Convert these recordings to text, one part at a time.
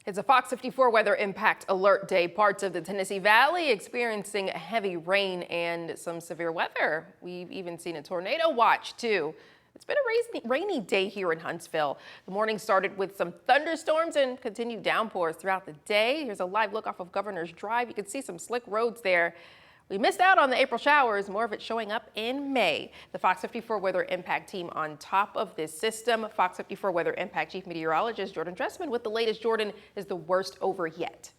It's a Fox 54 weather impact alert day. Parts of the Tennessee Valley experiencing heavy rain and some severe weather. We've even seen a tornado watch too. It's been a rainy day here in Huntsville. The morning started with some thunderstorms and continued downpours throughout the day. Here's a live look off of Governor's Drive. You can see some slick roads there. We missed out on the April showers, more of it showing up in May. The Fox 54 Weather Impact team on top of this system. Fox 54 Weather Impact Chief Meteorologist Jordan Dressman with the latest. Jordan, is the worst over yet?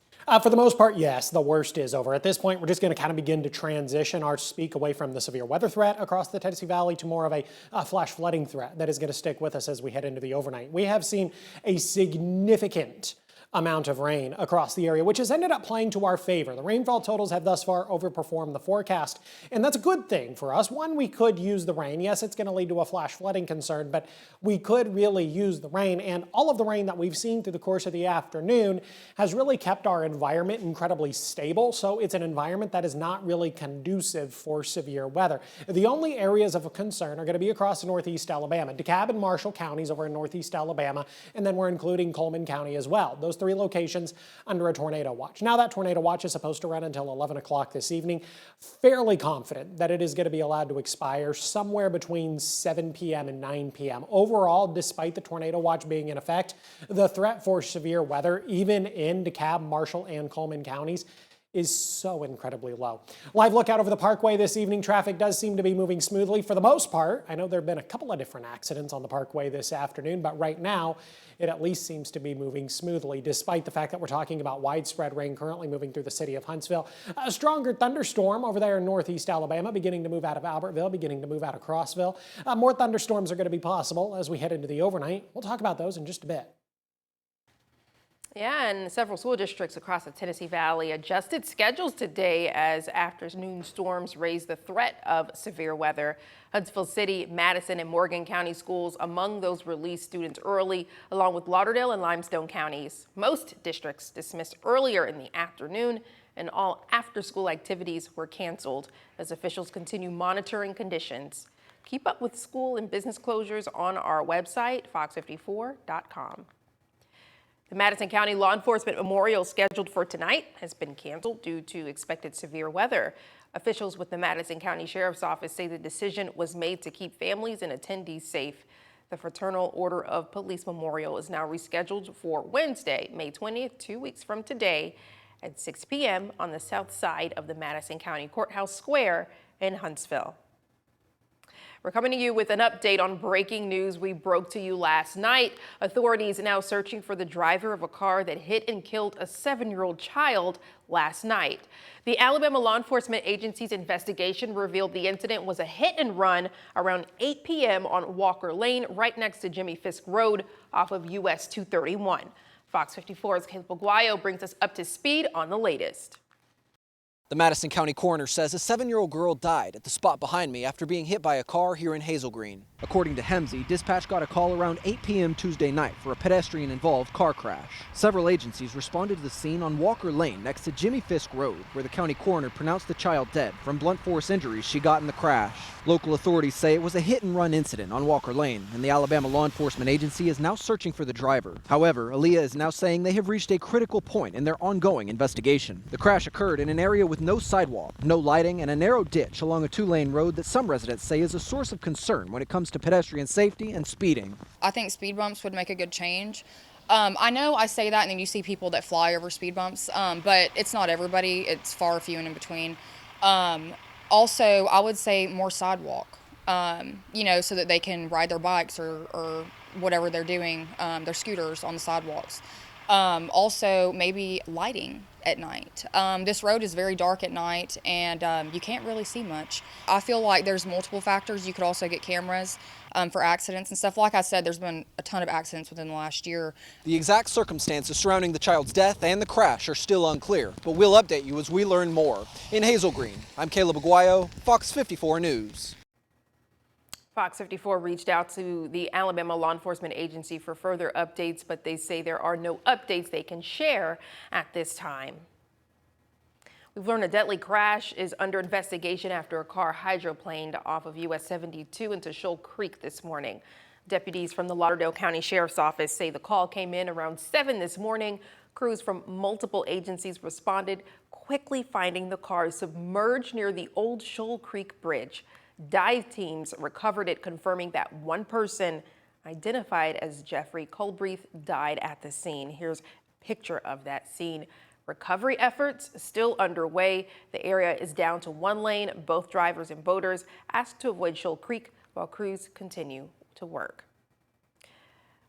For the most part, yes, the worst is over. At this point, we're just going to kind of begin to transition our speak away from the severe weather threat across the Tennessee Valley to more of a flash flooding threat that is going to stick with us as we head into the overnight. We have seen a significant amount of rain across the area, which has ended up playing to our favor. The rainfall totals have thus far overperformed the forecast, and that's a good thing for us. One, we could use the rain. Yes, it's going to lead to a flash flooding concern, but we could really use the rain, and all of the rain that we've seen through the course of the afternoon has really kept our environment incredibly stable, so it's an environment that is not really conducive for severe weather. The only areas of concern are going to be across northeast Alabama, DeKalb and Marshall counties over in northeast Alabama, and then we're including Coleman County as well. Those three locations under a tornado watch. Now that tornado watch is supposed to run until 11 o'clock this evening. Fairly confident that it is going to be allowed to expire somewhere between 7 p.m. and 9 p.m. Overall, despite the tornado watch being in effect, the threat for severe weather, even in DeKalb, Marshall, and Coleman counties, is so incredibly low. Live look out over the Parkway this evening. Traffic does seem to be moving smoothly for the most part. I know there have been a couple of different accidents on the Parkway this afternoon, but right now it at least seems to be moving smoothly, despite the fact that we're talking about widespread rain currently moving through the city of Huntsville. A stronger thunderstorm over there in northeast Alabama, beginning to move out of Albertville, beginning to move out of Crossville. More thunderstorms are going to be possible as we head into the overnight. We'll talk about those in just a bit. Yeah, and several school districts across the Tennessee Valley adjusted schedules today as afternoon storms raised the threat of severe weather. Huntsville City, Madison, and Morgan County schools among those released students early, along with Lauderdale and Limestone counties. Most districts dismissed earlier in the afternoon, and all after-school activities were canceled as officials continue monitoring conditions. Keep up with school and business closures on our website, fox54.com. The Madison County Law Enforcement Memorial scheduled for tonight has been canceled due to expected severe weather. Officials with the Madison County Sheriff's Office say the decision was made to keep families and attendees safe. The Fraternal Order of Police Memorial is now rescheduled for Wednesday, May 20th, 2 weeks from today at 6 p.m. on the south side of the Madison County Courthouse Square in Huntsville. We're coming to you with an update on breaking news we broke to you last night. Authorities now searching for the driver of a car that hit and killed a 7-year-old child last night. The Alabama Law Enforcement Agency's investigation revealed the incident was a hit and run around 8 p.m. on Walker Lane, right next to Jimmy Fisk Road off of US 231. Fox 54's Caleb Aguayo brings us up to speed on the latest. The Madison County coroner says a 7-year-old girl died at the spot behind me after being hit by a car here in Hazel Green. According to Hemsey, dispatch got a call around 8 p.m. Tuesday night for a pedestrian-involved car crash. Several agencies responded to the scene on Walker Lane next to Jimmy Fisk Road, where the county coroner pronounced the child dead from blunt force injuries she got in the crash. Local authorities say it was a hit-and-run incident on Walker Lane, and the Alabama Law Enforcement Agency is now searching for the driver. However, Aaliyah is now saying they have reached a critical point in their ongoing investigation. The crash occurred in an area with no sidewalk, no lighting, and a narrow ditch along a 2-lane road that some residents say is a source of concern when it comes to pedestrian safety and speeding. I think speed bumps would make a good change. I know I say that and then you see people that fly over speed bumps, but it's not everybody. It's far few and in between. Also, I would say more sidewalk, so that they can ride their bikes or whatever they're doing, their scooters on the sidewalks. Also, maybe lighting at night. This road is very dark at night and you can't really see much. I feel like there's multiple factors. You could also get cameras for accidents and stuff. Like I said, there's been a ton of accidents within the last year. The exact circumstances surrounding the child's death and the crash are still unclear, but we'll update you as we learn more. In Hazel Green, I'm Caleb Aguayo, Fox 54 News. Fox 54 reached out to the Alabama Law Enforcement Agency for further updates, but they say there are no updates they can share at this time. We've learned a deadly crash is under investigation after a car hydroplaned off of US 72 into Shoal Creek this morning. Deputies from the Lauderdale County Sheriff's Office say the call came in around 7 this morning. Crews from multiple agencies responded, quickly finding the car submerged near the Old Shoal Creek Bridge. Dive teams recovered it, confirming that one person, identified as Jeffrey Colbreath, died at the scene. Here's a picture of that scene. Recovery efforts still underway. The area is down to one lane. Both drivers and boaters asked to avoid Shoal Creek while crews continue to work.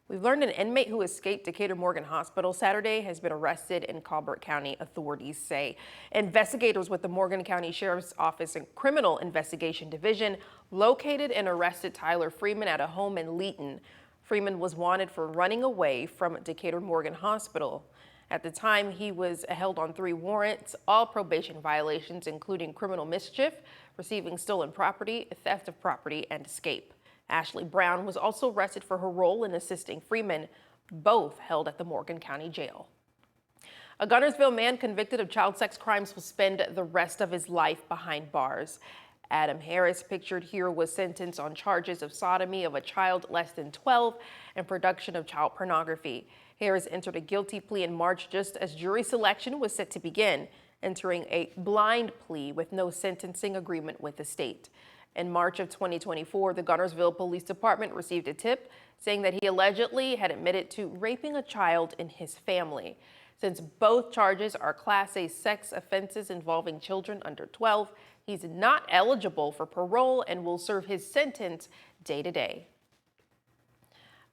We've learned an inmate who escaped Decatur Morgan Hospital Saturday has been arrested in Colbert County, authorities say. Investigators with the Morgan County Sheriff's Office and Criminal Investigation Division located and arrested Tyler Freeman at a home in Leeton. Freeman was wanted for running away from Decatur Morgan Hospital. At the time, he was held on 3 warrants, all probation violations, including criminal mischief, receiving stolen property, theft of property, and escape. Ashley Brown was also arrested for her role in assisting Freeman, both held at the Morgan County Jail. A Gunnersville man convicted of child sex crimes will spend the rest of his life behind bars. Adam Harris, pictured here, was sentenced on charges of sodomy of a child less than 12 and production of child pornography. Harris entered a guilty plea in March just as jury selection was set to begin, entering a blind plea with no sentencing agreement with the state. In March of 2024, the Gunnersville Police Department received a tip saying that he allegedly had admitted to raping a child in his family. Since both charges are Class A sex offenses involving children under 12, he's not eligible for parole and will serve his sentence day to day.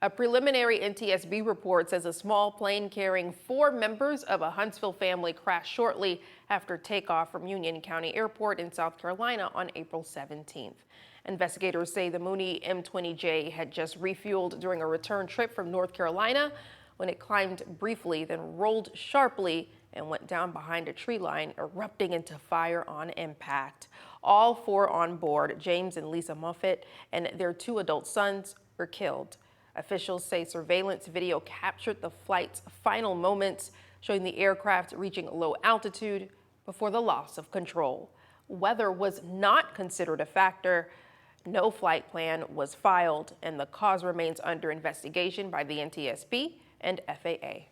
A preliminary NTSB report says a small plane carrying 4 members of a Huntsville family crashed shortly after takeoff from Union County Airport in South Carolina on April 17th. Investigators say the Mooney M20J had just refueled during a return trip from North Carolina when it climbed briefly, then rolled sharply and went down behind a tree line, erupting into fire on impact. All 4 on board, James and Lisa Moffitt, and their 2 adult sons, were killed. Officials say surveillance video captured the flight's final moments, showing the aircraft reaching low altitude before the loss of control. Weather was not considered a factor. No flight plan was filed, and the cause remains under investigation by the NTSB and FAA.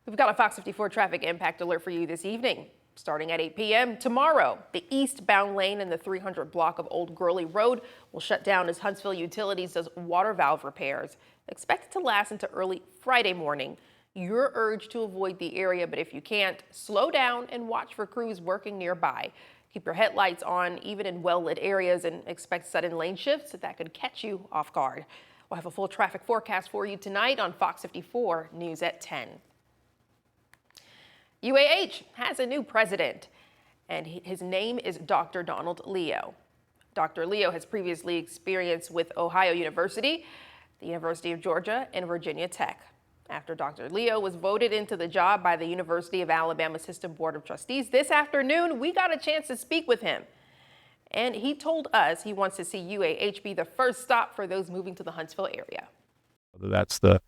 We've got a Fox 54 traffic impact alert for you this evening. Starting at 8 p.m. tomorrow, the eastbound lane in the 300 block of Old Gurley Road will shut down as Huntsville Utilities does water valve repairs, expected to last into early Friday morning. You're urged to avoid the area, but if you can't, slow down and watch for crews working nearby. Keep your headlights on, even in well-lit areas, and expect sudden lane shifts that could catch you off guard. We'll have a full traffic forecast for you tonight on Fox 54 News at 10. UAH has a new president, and his name is Dr. Donald Leo. Dr. Leo has previously experience with Ohio University, the University of Georgia, and Virginia Tech. After Dr. Leo was voted into the job by the University of Alabama System Board of Trustees this afternoon, we got a chance to speak with him. And he told us he wants to see UAH be the first stop for those moving to the Huntsville area. Whether that's the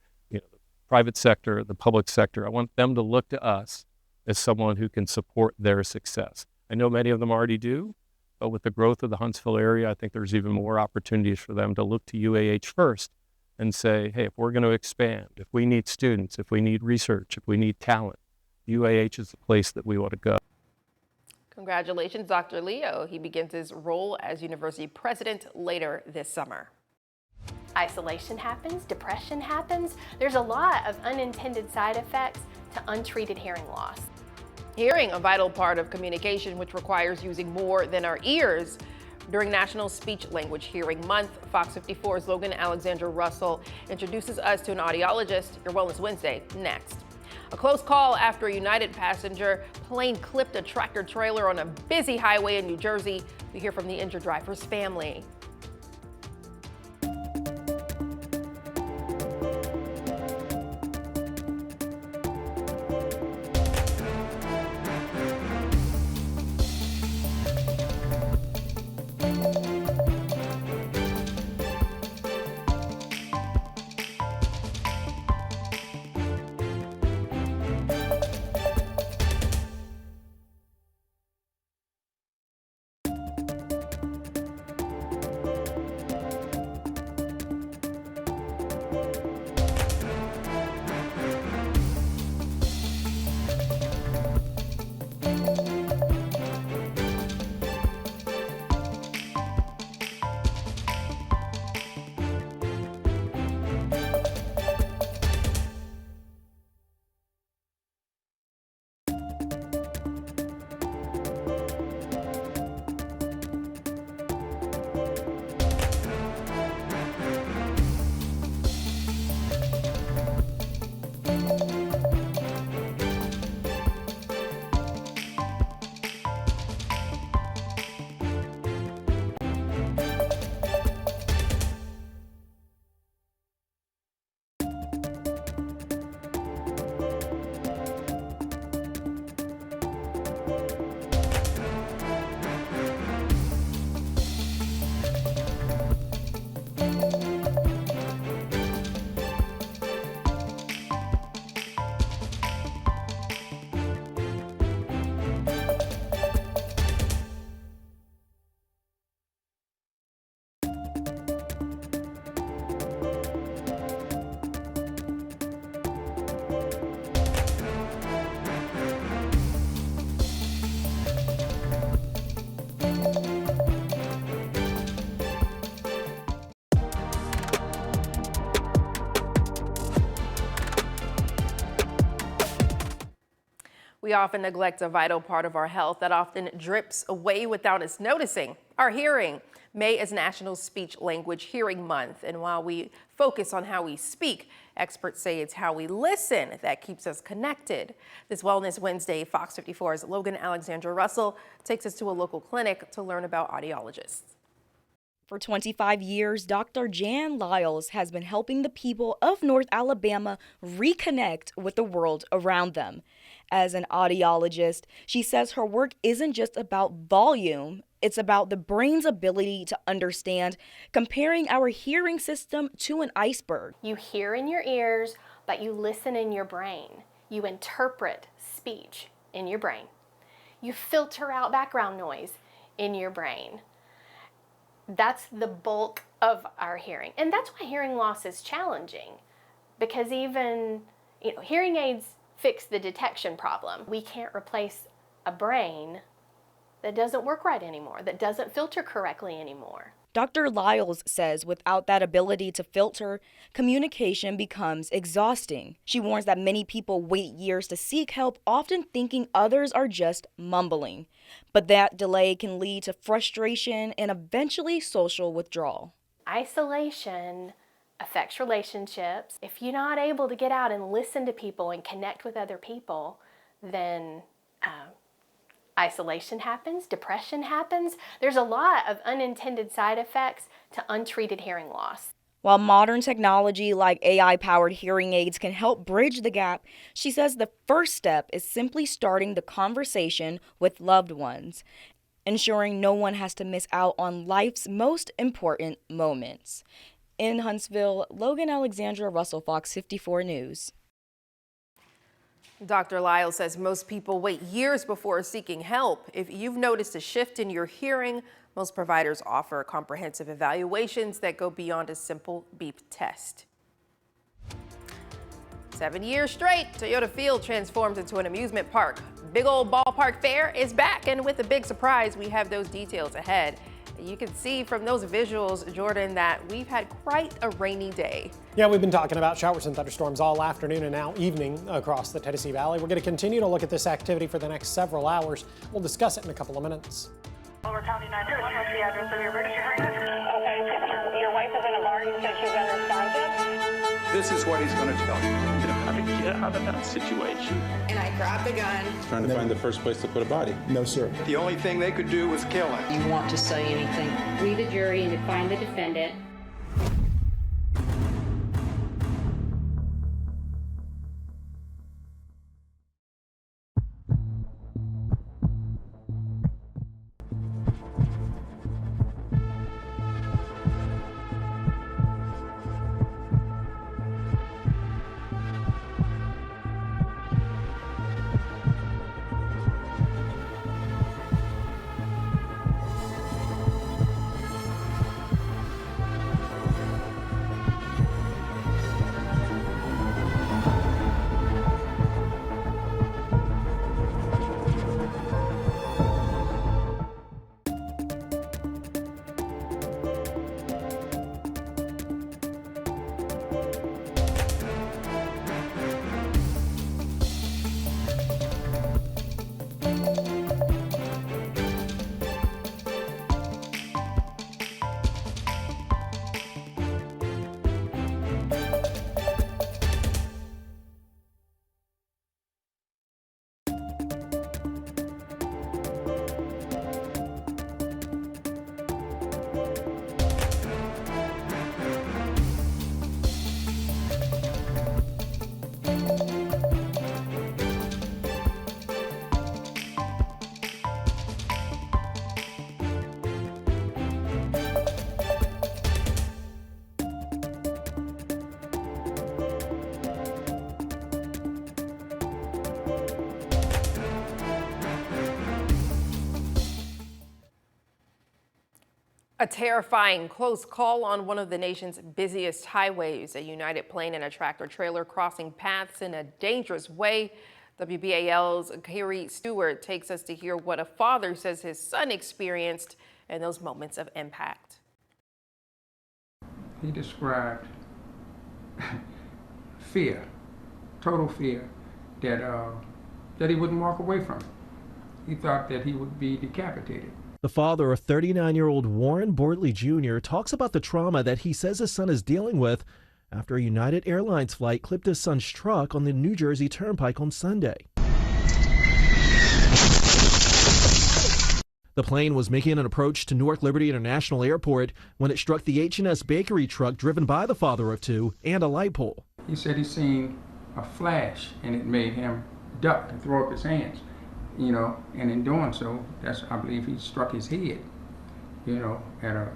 private sector, the public sector, I want them to look to us as someone who can support their success. I know many of them already do, but with the growth of the Huntsville area, I think there's even more opportunities for them to look to UAH first and say, hey, if we're going to expand, if we need students, if we need research, if we need talent, UAH is the place that we want to go. Congratulations, Dr. Leo. He begins his role as university president later this summer. Isolation happens, depression happens. There's a lot of unintended side effects to untreated hearing loss. Hearing, a vital part of communication, which requires using more than our ears. During National Speech Language Hearing Month, Fox 54's Logan Alexandra Russell introduces us to an audiologist. Your Wellness Wednesday next. A close call after a United passenger plane clipped a tractor trailer on a busy highway in New Jersey. We hear from the injured driver's family. We often neglect a vital part of our health that often drips away without us noticing: our hearing. May is National Speech Language Hearing Month, and while we focus on how we speak, experts say it's how we listen that keeps us connected. This Wellness Wednesday, Fox 54's Logan Alexandra Russell takes us to a local clinic to learn about audiologists. For 25 years, Dr. Jan Lyles has been helping the people of North Alabama reconnect with the world around them. As an audiologist, she says her work isn't just about volume, it's about the brain's ability to understand, comparing our hearing system to an iceberg. You hear in your ears, but you listen in your brain. You interpret speech in your brain. You filter out background noise in your brain. That's the bulk of our hearing. And that's why hearing loss is challenging, because even, hearing aids fix the detection problem. We can't replace a brain that doesn't work right anymore, that doesn't filter correctly anymore. Dr. Lyles says without that ability to filter, communication becomes exhausting. She warns that many people wait years to seek help, often thinking others are just mumbling. But that delay can lead to frustration and eventually social withdrawal. Isolation affects relationships. If you're not able to get out and listen to people and connect with other people, then isolation happens, depression happens. There's a lot of unintended side effects to untreated hearing loss. While modern technology like AI-powered hearing aids can help bridge the gap, she says the first step is simply starting the conversation with loved ones, ensuring no one has to miss out on life's most important moments. In Huntsville, Logan Alexandra Russell, Fox 54 News. Dr. Lyle says most people wait years before seeking help. If you've noticed a shift in your hearing, most providers offer comprehensive evaluations that go beyond a simple beep test. 7 years straight, Toyota Field transformed into an amusement park. Big old ballpark fair is back, and with a big surprise, we have those details ahead. You can see from those visuals, Jordan, that we've had quite a rainy day. Yeah, we've been talking about showers and thunderstorms all afternoon and now evening across the Tennessee Valley. We're going to continue to look at this activity for the next several hours. We'll discuss it in a couple of minutes. Lower County 911, what's the address of your emergency service? Okay, your wife is in a bar, you said she's unresponsive? This is what he's going to tell you. How to get out of that situation. And I grabbed the gun. Trying to find the first place to put a body. No, sir. The only thing they could do was kill him. You want to say anything? We, the jury, and to find the defendant. A terrifying close call on one of the nation's busiest highways. A United plane and a tractor trailer crossing paths in a dangerous way. WBAL's Carrie Stewart takes us to hear what a father says his son experienced in those moments of impact. He described fear, total fear, that that he wouldn't walk away from it. He thought that he would be decapitated. The father of 39-year-old Warren Bortley Jr. talks about the trauma that he says his son is dealing with after a United Airlines flight clipped his son's truck on the New Jersey Turnpike on Sunday. The plane was making an approach to Newark Liberty International Airport when it struck the H&S Bakery truck driven by the father of two and a light pole. He said he seen a flash and it made him duck and throw up his hands, you know, and in doing so, I believe he struck his head, you know, at a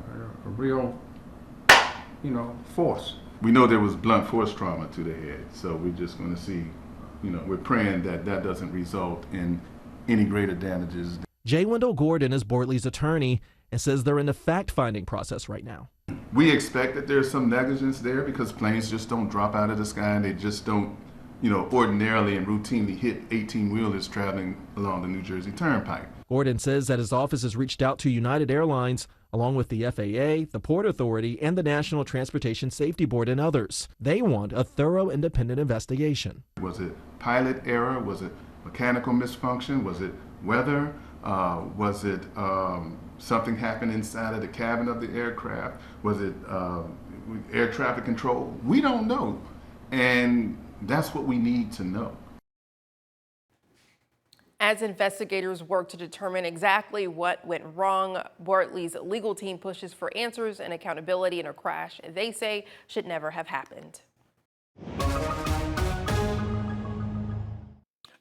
real, you know, force. We know there was blunt force trauma to the head, so we're just going to see, you know, we're praying that that doesn't result in any greater damages. J. Wendell Gordon is Bortley's attorney and says they're in the fact-finding process right now. We expect that there's some negligence there because planes just don't drop out of the sky and they just don't, you know, ordinarily and routinely hit 18-wheelers traveling along the New Jersey Turnpike. Gordon says that his office has reached out to United Airlines, along with the FAA, the Port Authority, and the National Transportation Safety Board and others. They want a thorough independent investigation. Was it pilot error? Was it mechanical misfunction? Was it weather? Was it something happened inside of the cabin of the aircraft? Was it air traffic control? We don't know, and that's what we need to know. As investigators work to determine exactly what went wrong, Bortley's legal team pushes for answers and accountability in a crash they say should never have happened.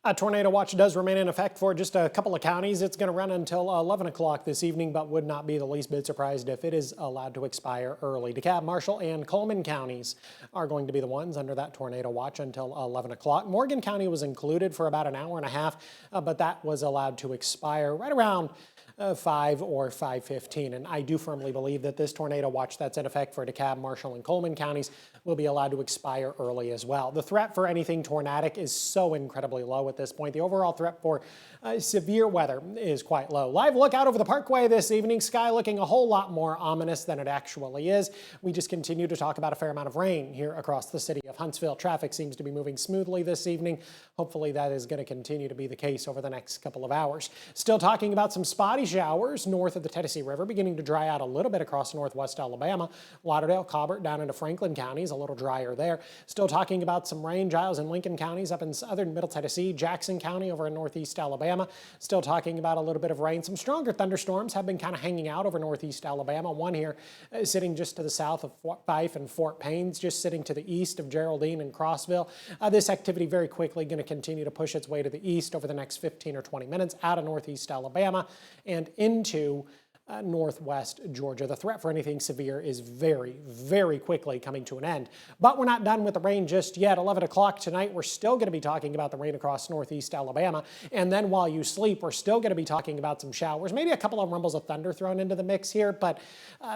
A tornado watch does remain in effect for just a couple of counties. It's going to run until 11 o'clock this evening, but would not be the least bit surprised if it is allowed to expire early. DeKalb, Marshall, and Coleman counties are going to be the ones under that tornado watch until 11 o'clock. Morgan County was included for about an hour and a half, but that was allowed to expire right around 5 or 5:15. And I do firmly believe that this tornado watch that's in effect for DeKalb, Marshall, and Coleman counties will be allowed to expire early as well. The threat for anything tornadic is so incredibly low at this point. The overall threat for severe weather is quite low. Live look out over the Parkway this evening. Sky looking a whole lot more ominous than it actually is. We just continue to talk about a fair amount of rain here across the city of Huntsville. Traffic seems to be moving smoothly this evening. Hopefully that is going to continue to be the case over the next couple of hours. Still talking about some spotty showers north of the Tennessee River, beginning to dry out a little bit across northwest Alabama. Lauderdale, Colbert, down into Franklin counties, a little drier there. Still talking about some rain, Giles and Lincoln counties up in southern middle Tennessee, Jackson County over in northeast Alabama. Still talking about a little bit of rain. Some stronger thunderstorms have been kind of hanging out over northeast Alabama. One here sitting just to the south of Fort Fife and Fort Paynes, just sitting to the east of Geraldine and Crossville. This activity very quickly going to continue to push its way to the east over the next 15 or 20 minutes out of northeast Alabama and into northwest Georgia. The threat for anything severe is very, very quickly coming to an end. But we're not done with the rain just yet. 11 o'clock tonight, we're still going to be talking about the rain across northeast Alabama. And then while you sleep, we're still going to be talking about some showers, maybe a couple of rumbles of thunder thrown into the mix here, but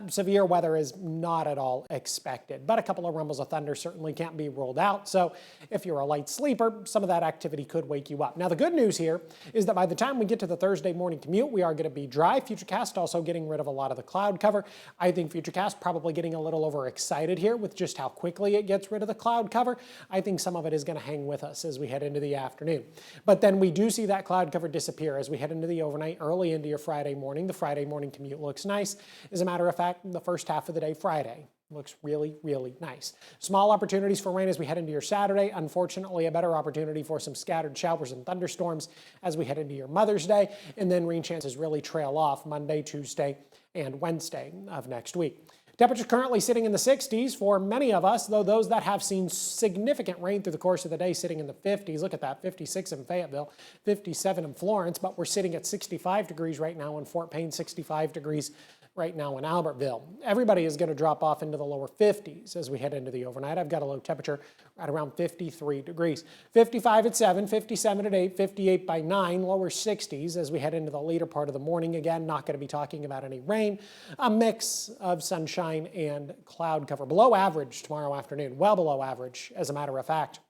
severe weather is not at all expected. But a couple of rumbles of thunder certainly can't be ruled out. So if you're a light sleeper, some of that activity could wake you up. Now, the good news here is that by the time we get to the Thursday morning commute, we are going to be dry. Futurecast also getting rid of a lot of the cloud cover. I think Futurecast probably getting a little overexcited here with just how quickly it gets rid of the cloud cover. I think some of it is going to hang with us as we head into the afternoon. But then we do see that cloud cover disappear as we head into the overnight, early into your Friday morning. The Friday morning commute looks nice. As a matter of fact, the first half of the day, Friday, looks really, really nice. Small opportunities for rain as we head into your Saturday. Unfortunately, a better opportunity for some scattered showers and thunderstorms as we head into your Mother's Day. And then rain chances really trail off Monday, Tuesday, and Wednesday of next week. Temperature currently sitting in the 60s for many of us, though those that have seen significant rain through the course of the day sitting in the 50s. Look at that, 56 in Fayetteville, 57 in Florence, but we're sitting at 65 degrees right now in Fort Payne, 65 degrees right now in Albertville. Everybody is going to drop off into the lower 50s as we head into the overnight. I've got a low temperature right around 53 degrees. 55 at 7, 57 at 8, 58 by 9, lower 60s as we head into the later part of the morning. Again, not going to be talking about any rain. A mix of sunshine and cloud cover. Below average tomorrow afternoon, well below average, as a matter of fact.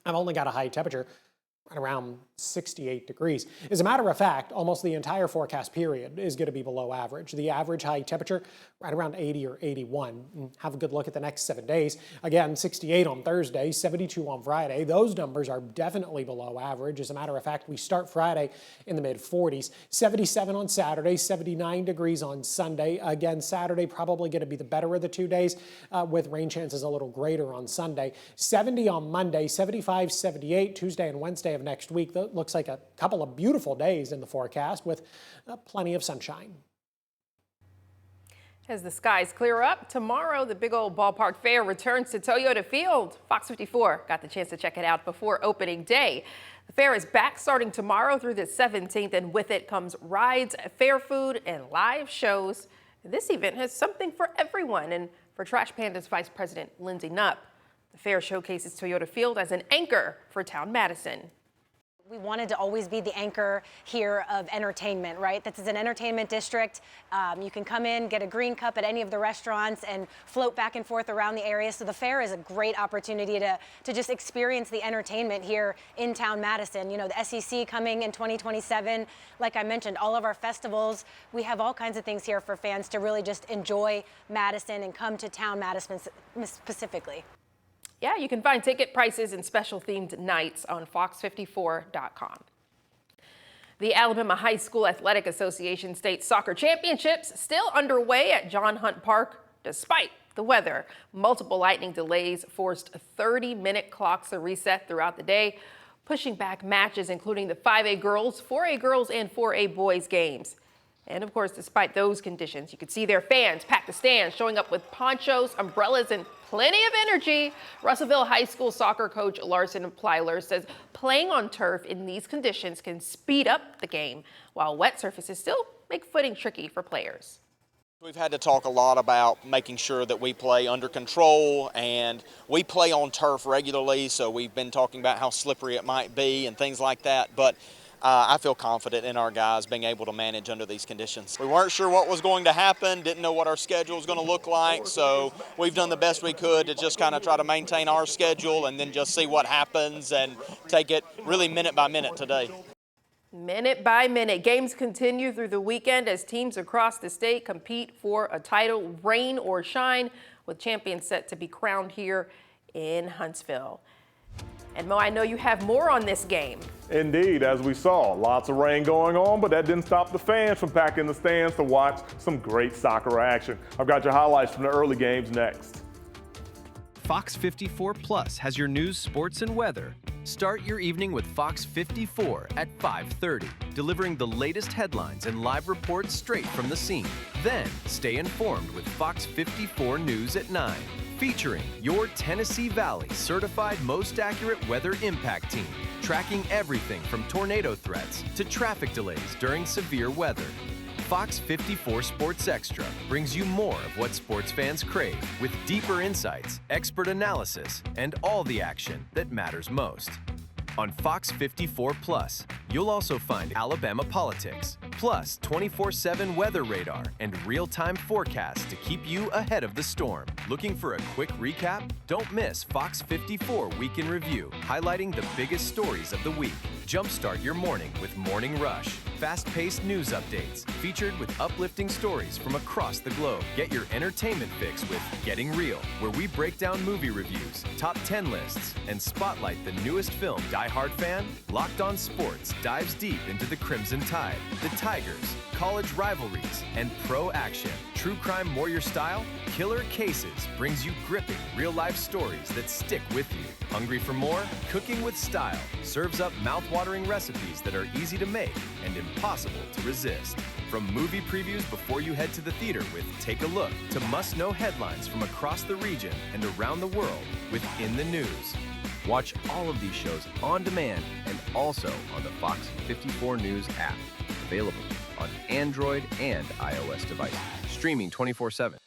I've only got a high temperature right around 68 degrees. As a matter of fact, almost the entire forecast period is going to be below average. The average high temperature right around 80 or 81. Have a good look at the next 7 days. Again, 68 on Thursday, 72 on Friday. Those numbers are definitely below average. As a matter of fact, we start Friday in the mid-40s, 77 on Saturday, 79 degrees on Sunday. Again, Saturday probably going to be the better of the 2 days, with rain chances a little greater on Sunday. 70 on Monday, 75, 78 Tuesday and Wednesday of next week. That looks like a couple of beautiful days in the forecast with plenty of sunshine. As the skies clear up, tomorrow the big old ballpark fair returns to Toyota Field. Fox 54 got the chance to check it out before opening day. The fair is back starting tomorrow through the 17th, and with it comes rides, fair food, and live shows. This event has something for everyone, and for Trash Panda's Vice President Lindsay Knupp, the fair showcases Toyota Field as an anchor for Town Madison. We wanted to always be the anchor here of entertainment, right? This is an entertainment district. You can come in, get a green cup at any of the restaurants and float back and forth around the area. So the fair is a great opportunity to just experience the entertainment here in Town Madison. You know, the SEC coming in 2027. Like I mentioned, all of our festivals, we have all kinds of things here for fans to really just enjoy Madison and come to Town Madison specifically. Yeah, you can find ticket prices and special themed nights on fox54.com. The Alabama High School Athletic Association State Soccer Championships still underway at John Hunt Park despite the weather. Multiple lightning delays forced 30-minute clocks to reset throughout the day, pushing back matches including the 5A girls, 4A girls, and 4A boys games. And of course, despite those conditions, you could see their fans pack the stands, showing up with ponchos, umbrellas, and plenty of energy. Russellville High School soccer coach Larson Plyler says playing on turf in these conditions can speed up the game, while wet surfaces still make footing tricky for players. We've had to talk a lot about making sure that we play under control, and we play on turf regularly, so we've been talking about how slippery it might be and things like that. But I feel confident in our guys being able to manage under these conditions. We weren't sure what was going to happen, didn't know what our schedule was going to look like, so we've done the best we could to just kind of try to maintain our schedule and then just see what happens and take it really minute by minute today. Minute by minute, games continue through the weekend as teams across the state compete for a title, rain or shine, with champions set to be crowned here in Huntsville. And Mo, I know you have more on this game. Indeed, as we saw, lots of rain going on, but that didn't stop the fans from packing the stands to watch some great soccer action. I've got your highlights from the early games next. Fox 54 Plus has your news, sports, and weather. Start your evening with Fox 54 at 5:30, delivering the latest headlines and live reports straight from the scene. Then stay informed with Fox 54 News at 9. Featuring your Tennessee Valley certified most accurate weather impact team, tracking everything from tornado threats to traffic delays during severe weather. Fox 54 Sports Extra brings you more of what sports fans crave, with deeper insights, expert analysis, and all the action that matters most. On Fox 54 Plus, you'll also find Alabama politics, plus 24/7 weather radar and real-time forecasts to keep you ahead of the storm. Looking for a quick recap? Don't miss Fox 54 Week in Review, highlighting the biggest stories of the week. Jumpstart your morning with Morning Rush. Fast-paced news updates, featured with uplifting stories from across the globe. Get your entertainment fix with Getting Real, where we break down movie reviews, top 10 lists, and spotlight the newest film. Die Hard fan? Locked On Sports dives deep into the Crimson Tide, the Tigers, college rivalries, and pro action. True crime warrior style? Killer Cases brings you gripping real-life stories that stick with you. Hungry for more? Cooking with Style serves up mouth-watering recipes that are easy to make and impossible to resist. From movie previews before you head to the theater with Take a Look, to must-know headlines from across the region and around the world with In the News. Watch all of these shows on demand and also on the Fox 54 News app, available on Android and iOS devices, streaming 24/7.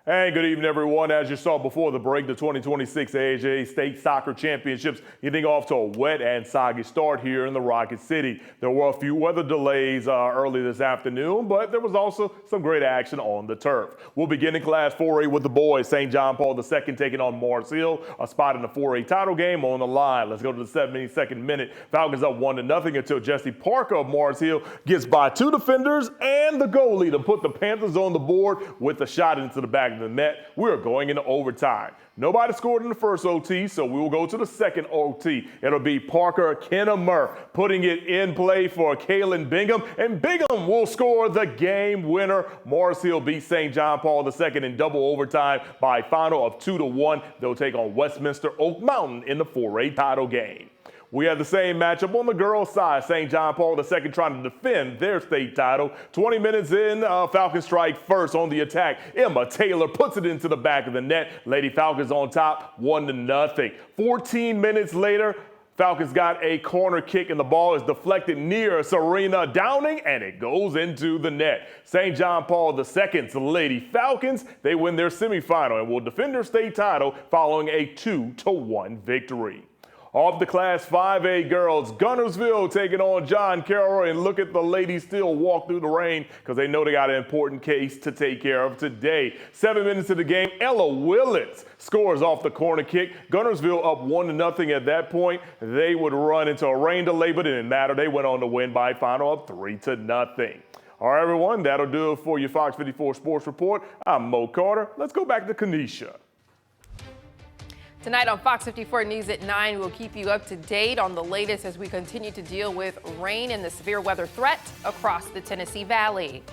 Hey, good evening, everyone. As you saw before the break, the 2026 AHA State Soccer Championships getting off to a wet and soggy start here in the Rocket City. There were a few weather delays early this afternoon, but there was also some great action on the turf. We'll begin in Class 4A with the boys. St. John Paul II taking on Mars Hill, a spot in the 4A title game on the line. Let's go to the 72nd minute. Falcons up 1-0 until Jesse Parker of Mars Hill gets by two defenders and the goalie to put the Panthers on the board with a shot into the back of the net. We're going into overtime. Nobody scored in the first OT, so we will go to the second OT. It'll be Parker Kennemer putting it in play for Kalen Bingham, and Bingham will score the game winner. Morris Hill beats St. John Paul II in double overtime by a final of 2-1. They'll take on Westminster Oak Mountain in the 4A title game. We have the same matchup on the girls' side. St. John Paul II trying to defend their state title. 20 minutes in, Falcons strike first on the attack. Emma Taylor puts it into the back of the net. Lady Falcons on top, 1-0. 14 minutes later, Falcons got a corner kick and the ball is deflected near Serena Downing and it goes into the net. St. John Paul II's Lady Falcons, they win their semifinal and will defend their state title following a 2-1 victory. Off the Class 5A girls, Gunnersville taking on John Carroll, and look at the ladies still walk through the rain because they know they got an important case to take care of today. 7 minutes of the game, Ella Willits scores off the corner kick. Gunnersville up 1-0 at that point. They would run into a rain delay, but it didn't matter. They went on to win by a final of 3-0. All right, everyone, that'll do it for your Fox 54 Sports Report. I'm Mo Carter. Let's go back to Kanisha. Tonight on Fox 54 News at 9, we'll keep you up to date on the latest as we continue to deal with rain and the severe weather threat across the Tennessee Valley.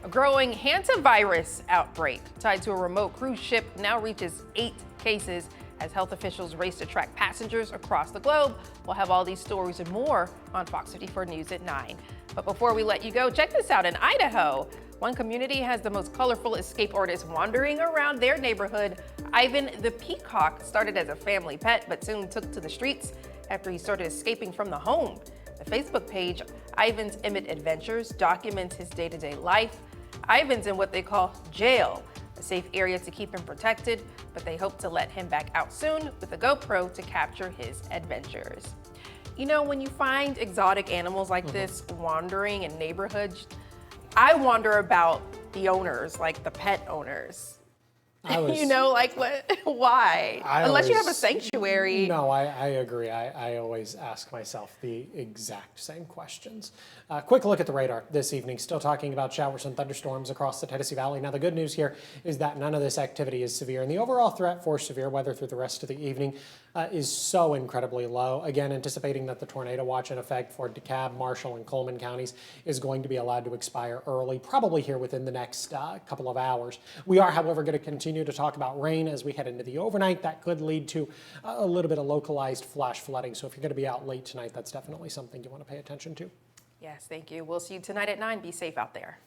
A growing hantavirus outbreak tied to a remote cruise ship now reaches 8 cases as health officials race to track passengers across the globe. We'll have all these stories and more on Fox 54 News at 9. But before we let you go, check this out. In Idaho, one community has the most colorful escape artist wandering around their neighborhood. Ivan the peacock started as a family pet, but soon took to the streets after he started escaping from the home. The Facebook page, Ivan's Emmett Adventures, documents his day-to-day life. Ivan's in what they call jail, a safe area to keep him protected, but they hope to let him back out soon with a GoPro to capture his adventures. You know, when you find exotic animals like this wandering in neighborhoods, I wonder about the owners, like the pet owners. You know, like what? Why? Unless you have a sanctuary. No, I agree. I always ask myself the exact same questions. Quick look at the radar this evening. Still talking about showers and thunderstorms across the Tennessee Valley. Now, the good news here is that none of this activity is severe, and the overall threat for severe weather through the rest of the evening is so incredibly low. Again, anticipating that the tornado watch in effect for DeKalb, Marshall, and Coleman counties is going to be allowed to expire early, probably here within the next couple of hours. We are, however, going to continue to talk about rain as we head into the overnight. That could lead to a little bit of localized flash flooding. So if you're going to be out late tonight, that's definitely something you want to pay attention to. Yes, thank you. We'll see you tonight at 9. Be safe out there.